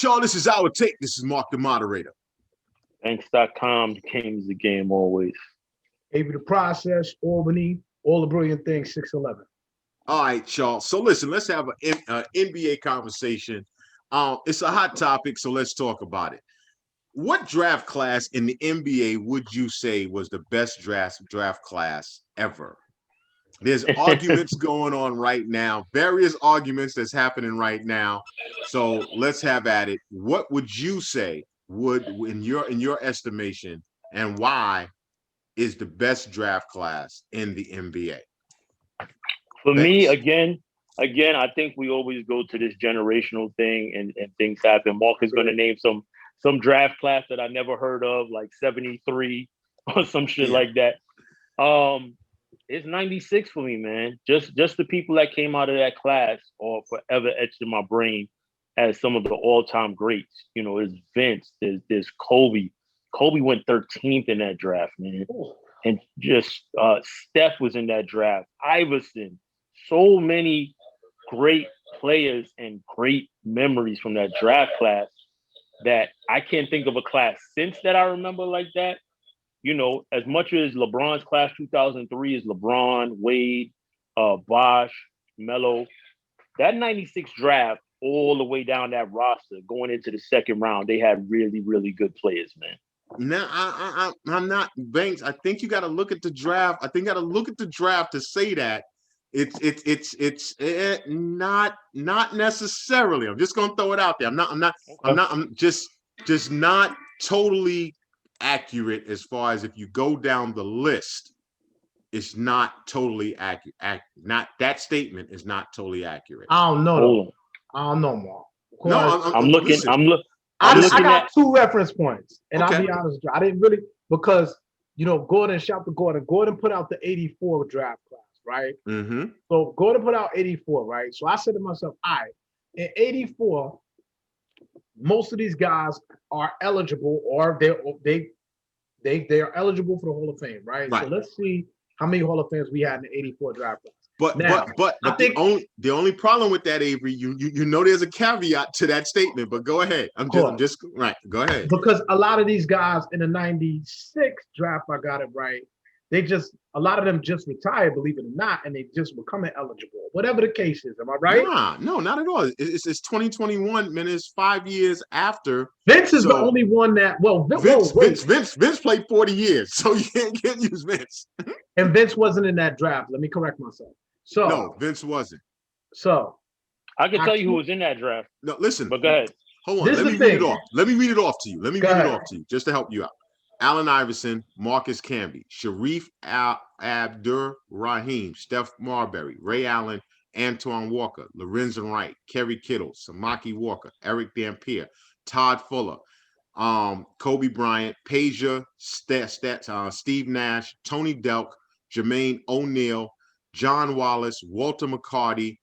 y'all. This is our take. This is Mark, the moderator. Banks.com. The game is the game always. Avery the Process, Albany, all the brilliant things, 611. All right, y'all. So listen, let's have an NBA conversation. It's a hot topic, so let's talk about it. What draft class in the NBA would you say was the best draft class ever? There's arguments going on right now, various arguments that's happening right now. So let's have at it. What would you say would, in your estimation, and why is the best draft class in the NBA? For me, again, I think we always go to this generational thing and things happen. Mark is going to name some draft class that I never heard of, like 73 or some shit like that. It's 96 for me, man. Just the people that came out of that class are forever etched in my brain as some of the all-time greats. You know, there's Vince, there's Kobe. Kobe went 13th in that draft, man. And just Steph was in that draft. Iverson. So many great players and great memories from that draft class that I can't think of a class since that I remember like that. You know, as much as LeBron's class 2003 is LeBron, Wade, Bosh, Melo, that 96 draft all the way down that roster going into the second round, they had really, really good players, man. Now, I'm not, Banks. I think you got to look at the draft. I think you got to look at the draft to say that. It's not necessarily. I'm just gonna throw it out there. I'm just not totally accurate as far as if you go down the list. It's not totally accurate. Not that statement is not totally accurate. I don't know. I don't know, Mark. No, I'm looking. I got 2 reference points, and okay. I'll be honest with you. I didn't really, because Gordon, shout to Gordon. Gordon put out the 84 draft class. Right? Mm-hmm. So Gordon put out 84, right? So I said to myself, all right, in 84, most of these guys are eligible, or they are eligible for the Hall of Fame, right? So let's see how many Hall of Fames we had in the 84 draft class. But the only problem with that, Avery, you know there's a caveat to that statement, but go ahead. I'm just right. Go ahead. Because a lot of these guys in the 96 draft, I got it right. A lot of them just retired, believe it or not, and they just becoming eligible. Whatever the case is, am I right? No, not at all. It's 2021, man. It's 5 years after. Vince is the only one that. Well, Vince played 40 years, so you can't use Vince. And Vince wasn't in that draft. Let me correct myself. So no, Vince wasn't. So I can tell you who was in that draft. No, listen. But go ahead. Hold on. Let me read it off. Let me read it off to you. Just to help you out. Allen Iverson, Marcus Camby, Sharif Abdur-Rahim, Steph Marbury, Ray Allen, Antoine Walker, Lorenzen Wright, Kerry Kittle, Samaki Walker, Eric Dampier, Todd Fuller, Kobe Bryant, Peja, Steve Nash, Tony Delk, Jermaine O'Neal, John Wallace, Walter McCarty,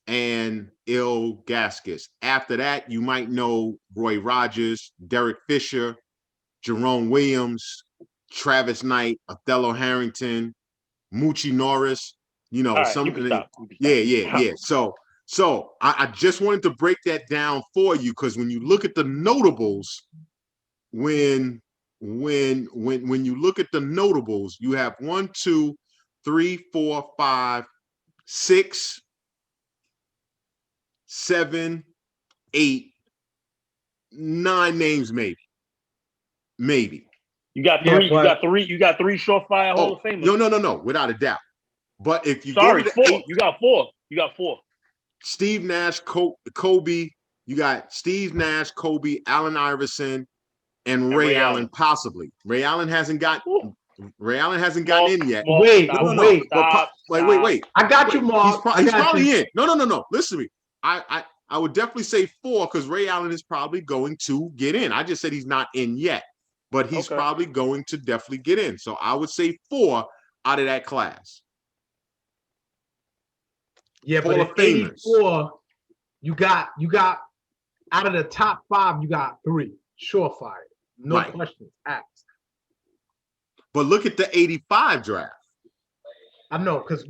and Il Gaskis. After that, you might know Roy Rogers, Derek Fisher, Jerome Williams, Travis Knight, Othello Harrington, Moochie Norris, Yeah. So I just wanted to break that down for you, because when you look at the notables, when you look at the notables, you have 1, 2, 3, 4, 5, 6, 7, 8, 9 names, maybe. You got three. You got three surefire Hall of Famers. No, without a doubt. But if you four. You got four. Steve Nash, Kobe. You got Steve Nash, Kobe, Allen Iverson, and Ray Allen, possibly. Ray Allen hasn't gotten in yet. Wait. I got you, Mark. He's probably in. No. Listen to me. I would definitely say 4, because Ray Allen is probably going to get in. I just said he's not in yet, but he's probably going to definitely get in. So I would say 4 out of that class. Yeah, but at 84, you got out of the top 5, you got 3 surefire, no questions asked. But look at the 85 draft. I know, because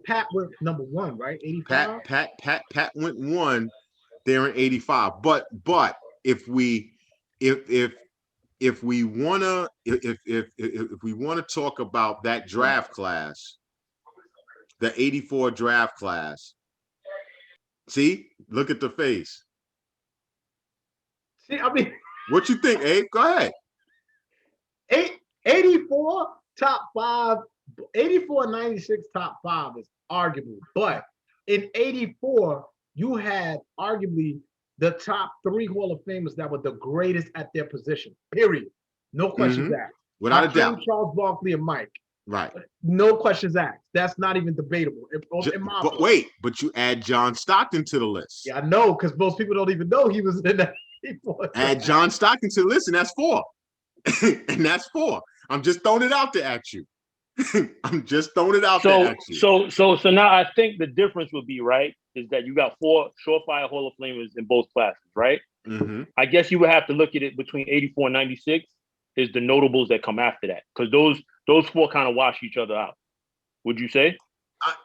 Pat went number 1, right? 85. Pat went 1 there in 85. But if we if we wanna if we wanna talk about that draft class, the 84 draft class. See, look at the face. See, I mean, What you think, Abe? Go ahead. 84 top 5, 84 96 top 5 is arguable. But in 84, you had arguably the top 3 Hall of Famers that were the greatest at their position. Period. No questions asked. Without a Hakeem, doubt. Charles Barkley, and Mike. Right. No questions asked. That's not even debatable. But wait, but you add John Stockton to the list. Yeah, I know, because most people don't even know he was in that. Add John Stockton to the list, and that's 4. And that's 4. I'm just throwing it out there at you. I'm just throwing it out there at you. So now I think the difference would be, right, is that you got 4 surefire Hall of Famers in both classes, right? Mm-hmm. I guess you would have to look at it between 84 and 96 is the notables that come after that, because those 4 kind of wash each other out. Would you say?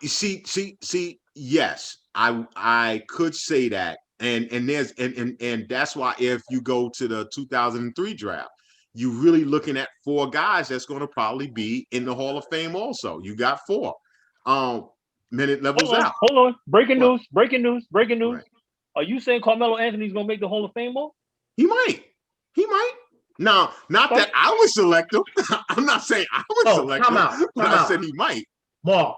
See, yes, I could say that, and there's and that's why if you go to the 2003 draft, you're really looking at 4 guys that's going to probably be in the Hall of Fame. Also, you got 4. Minute levels out. Hold on. Breaking news. Right. Are you saying Carmelo Anthony's going to make the Hall of Fame? He might. Now, not that I would select him. I'm not saying I would select him. But I said he might. Mark,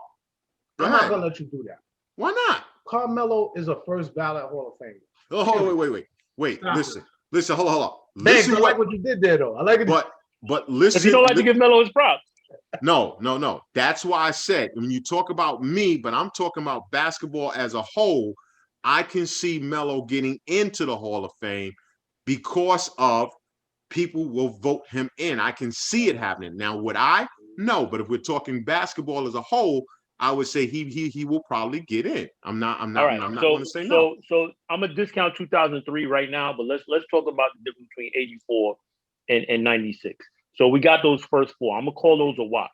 I'm not gonna let you do that. Why not? Carmelo is a first ballot Hall of Famer. Oh, hold on, wait. Listen, hold on. Thanks, I like what you did there, though. I like it. But listen. If you don't like to give Melo his props. No. That's why I said when you talk about me, but I'm talking about basketball as a whole, I can see Melo getting into the Hall of Fame because of people will vote him in. I can see it happening. Now, would I? No, but if we're talking basketball as a whole, I would say he will probably get in. I'm not going to say no. So I'm gonna discount 2003 right now, but let's talk about the difference between 84 and 96. So we got those first 4. I'm gonna call those a wash.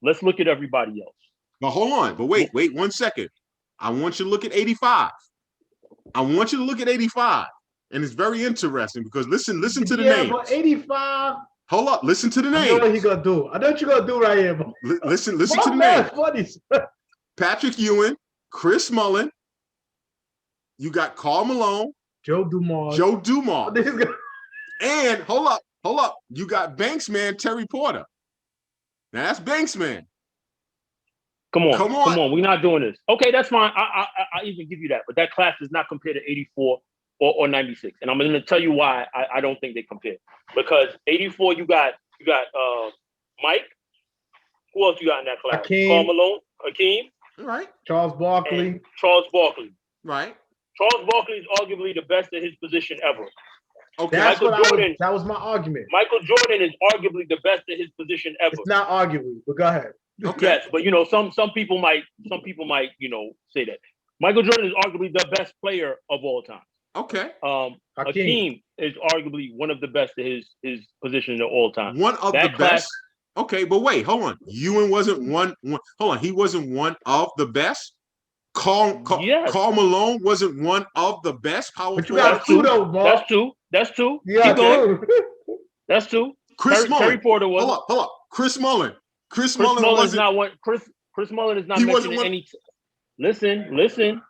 Let's look at everybody else. But hold on. But wait 1 second. I want you to look at 85. And it's very interesting because listen to the names. But 85. Hold up, listen to the names. I know what he gonna do. I know what you're gonna do right here, bro. Listen to the names. Funny. Patrick Ewing, Chris Mullin. You got Karl Malone, Joe Dumars. And hold up. You got Banksman Terry Porter. Now that's Banksman. Come on. We're not doing this. Okay, that's fine. I even give you that, but that class does not compare to 84 or 96. And I'm going to tell you why I don't think they compare. Because 84, you got Mike. Who else you got in that class? Karl Malone, Hakeem. Right. Charles Barkley. Right. Charles Barkley is arguably the best at his position ever. Okay. That was my argument. Michael Jordan is arguably the best at his position ever. It's not arguably, but go ahead. Okay. Yes, but some people might say that. Michael Jordan is arguably the best player of all time. Okay. Hakeem is arguably one of the best at his position of all time. One of the best. Okay, but wait, hold on. Ewing wasn't one. Hold on, he wasn't one of the best. Karl Malone wasn't one of the best power forwards. But you got 2 though, bro. That's 2. Yeah, That's 2. Chris Mullin. Terry Porter was. Hold up. Chris Mullin. Chris Mullin is not one. Chris Mullin is not mentioned in any. Listen.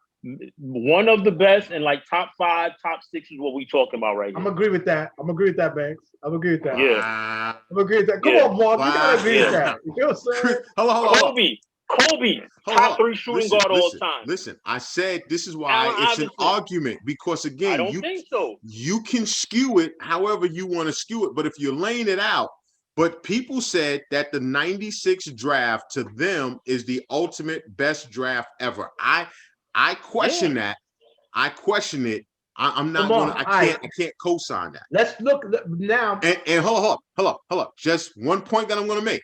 One of the best and like top 5, top 6 is what we talking about right now. I'm agree with that, Banks. I'm agree with that. Yeah. I'm agree with that. Come on, Mark. You gotta agree with that. You know what I'm saying? Hold Kobe, top 3 shooting guard all time. Listen, I said this is why it's an argument because again, I don't think so. You can skew it however you want to skew it, but if you're laying it out, but people said that the 96 draft to them is the ultimate best draft ever. I question that. I question it. I'm not going to, I can't co-sign that. Let's look now. And hold up. Just one point that I'm going to make.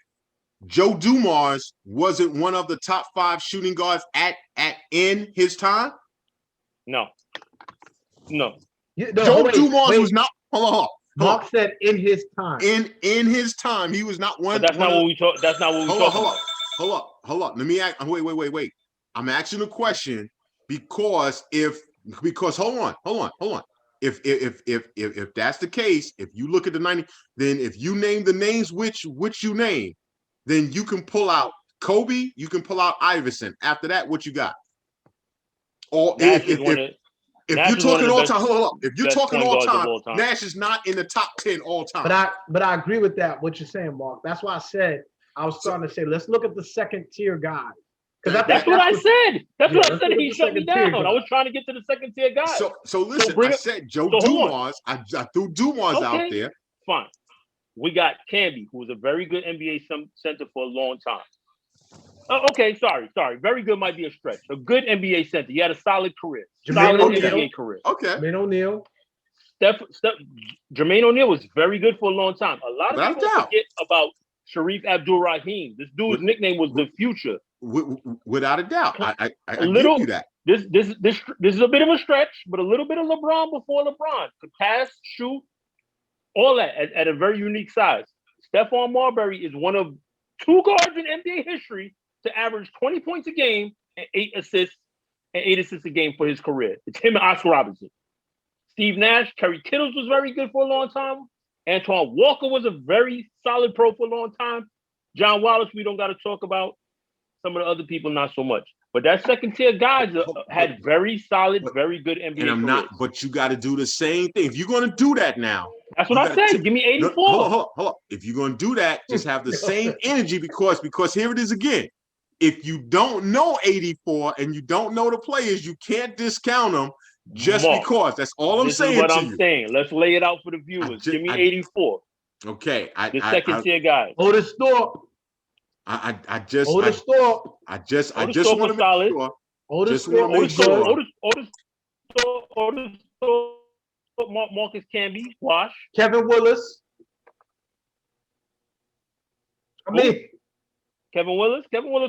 Joe Dumars wasn't one of the top 5 shooting guards in his time. No. Joe Dumars was not. Hold on. Mark said in his time. In his time, he was not one. But that's not what we talk. That's not what we talk about. Hold up. Let me ask. Wait. I'm asking a question because hold on. if that's the case, if you look at the 90, then if you name the names which you name, then you can pull out Kobe, you can pull out Iverson. After that, what you got? Or Nash is one of if Nash you're is one of talking the all best, time, hold on. If you're best talking point all guards of time, all time. Nash is not in the top 10 all time. But I agree with that, what you're saying, Mark. That's why I said I was starting to say, let's look at the second tier guys. That's what I said. That's what I said. He shut me down. Guy. I was trying to get to the second tier guys. So listen, I said Joe Dumars. I threw Dumars out there. Fine. We got Camby, who was a very good NBA center for a long time. Okay, sorry. Very good might be a stretch. A good NBA center. He had a solid career. NBA career. Okay. Jermaine O'Neal. Jermaine O'Neal was very good for a long time. A lot of people forget about Sharif Abdul-Rahim. This dude's nickname was the Future. Without a doubt. I give you that. This is a bit of a stretch, but a little bit of LeBron before LeBron. Could pass, shoot, all that at a very unique size. Stephon Marbury is one of 2 guards in NBA history to average 20 points a game and 8 assists a game for his career. It's him and Oscar Robertson. Steve Nash, Kerry Kittles was very good for a long time. Antoine Walker was a very solid pro for a long time. John Wallace, we don't got to talk about. Some of the other people, not so much. But that second tier guys had very solid, very good NBA and I'm careers. not, but you got to do the same thing. If you're going to do that now. That's what I said. Give me 84. Hold on. If you're going to do that, just have the same energy because here it is again. If you don't know 84 and you don't know the players, you can't discount them just because. That's all I'm saying. This is what I'm saying. Let's lay it out for the viewers. Give me 84. Okay. The second tier guys. Otis Thorpe. I just Otis Thorpe. I just want to make sure. Otis Thorpe, Marcus Camby, Wash. Kevin Willis. Kevin Willis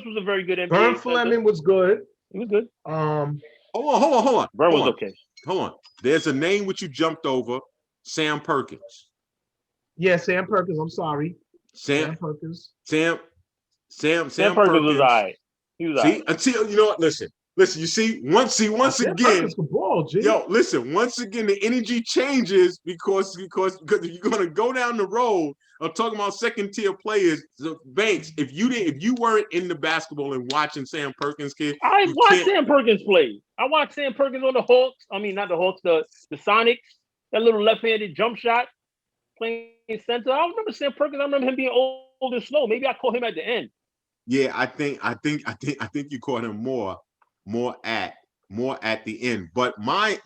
was a very good NBA. Vern Fleming was good. He was good. Hold on. Vern was okay. Hold on. There's a name which you jumped over. Sam Perkins. Yeah, Sam Perkins. I'm sorry. Sam Perkins. Sam Perkins was all right. He was see, until you know what? Listen. You see, once again, listen. Once again, the energy changes because you're gonna go down the road of talking about second tier players. So Banks, if you weren't in the basketball and watching Sam Perkins, kid, I watched Sam Perkins play. I watched Sam Perkins on the Hawks. I mean, not the Hawks, the Sonics. That little left-handed jump shot playing center. I remember Sam Perkins. I remember him being old and slow. Maybe I caught him at the end. Yeah, I think you caught him more at the end. But my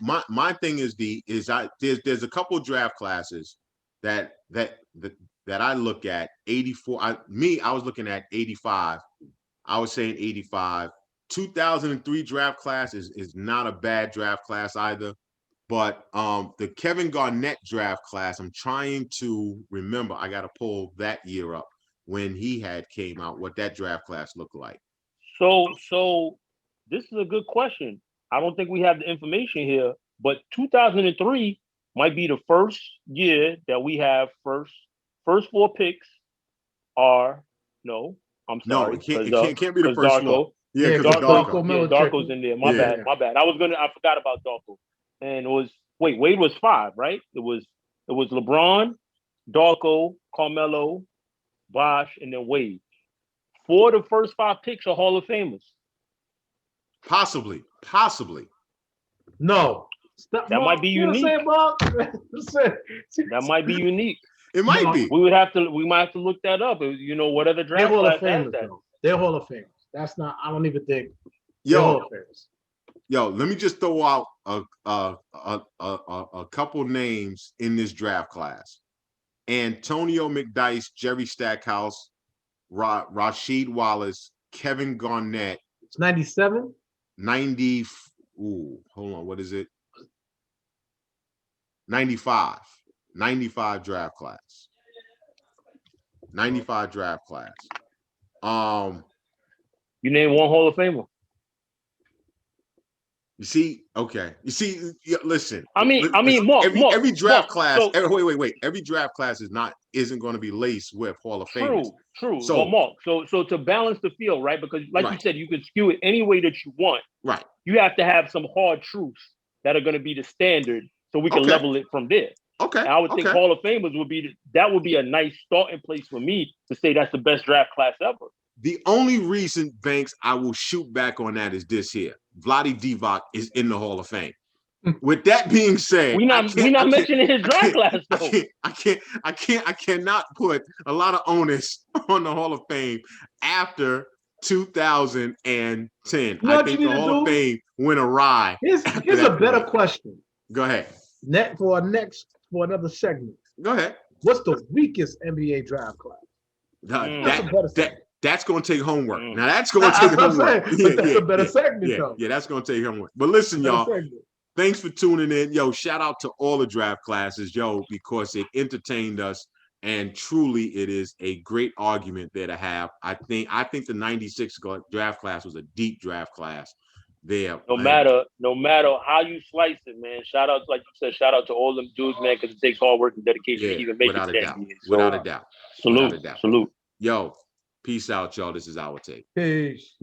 thing is there's a couple of draft classes that I look at. 84. I was looking at 85. I was saying 85. 2003 draft class is not a bad draft class either. But the Kevin Garnett draft class, I'm trying to remember. I got to pull that year up when he came out. What that draft class looked like. So. This is a good question. I don't think we have the information here, but 2003 might be the first year that we have first 4 picks are no. I'm sorry. No, it can't be the first one. Yeah, Darko's in there. My bad. I forgot about Darko. And it was Wade was 5, right? It was LeBron, Darko, Carmelo, Bosh, and then Wade. 4 of the first 5 picks are Hall of Famers. Possibly. No. That might be unique. That might be unique. It might be. We might have to look that up. You know, what other draft class has that? They're Hall of Famers. That's not. I don't even think. Yo, let me just throw out a couple names in this draft class: Antonio McDyess, Jerry Stackhouse, Rasheed Wallace, Kevin Garnett. It's 97. 90. Ooh, hold on. What is it? 95. 95 draft class. 95 draft class. You name one Hall of Famer. You see, okay. You see, listen. I mean, every draft class. Wait. Every draft class isn't going to be laced with Hall of Famers. True. So, Mark, so to balance the field, right? Because, like you said, you can skew it any way that you want. Right. You have to have some hard truths that are going to be the standard so we can level it from there. Okay. And I would think Hall of Famers would be a nice starting place for me to say that's the best draft class ever. The only reason, Banks, I will shoot back on that is this here. Vlade Divac is in the Hall of Fame. With that being said, we not mentioning his draft class though. I cannot put a lot of onus on the Hall of Fame after 2010. I think the Hall of Fame went awry. Here's a better question. Go ahead. For another segment. Go ahead. What's the weakest NBA draft class? That's going to take homework. Now that's going to take homework. That's a better segment, though. Yeah, that's going to take homework. But listen, y'all. Thanks for tuning in. Yo, shout out to all the draft classes, because it entertained us. And truly, it is a great argument there to have. I think the 96 draft class was a deep draft class there. No matter how you slice it, man. Shout out, like you said, shout out to all them dudes, man, because it takes hard work and dedication to even make it to the NBA. Without a doubt. Salute. Yo, peace out, y'all. This is Our Take. Peace.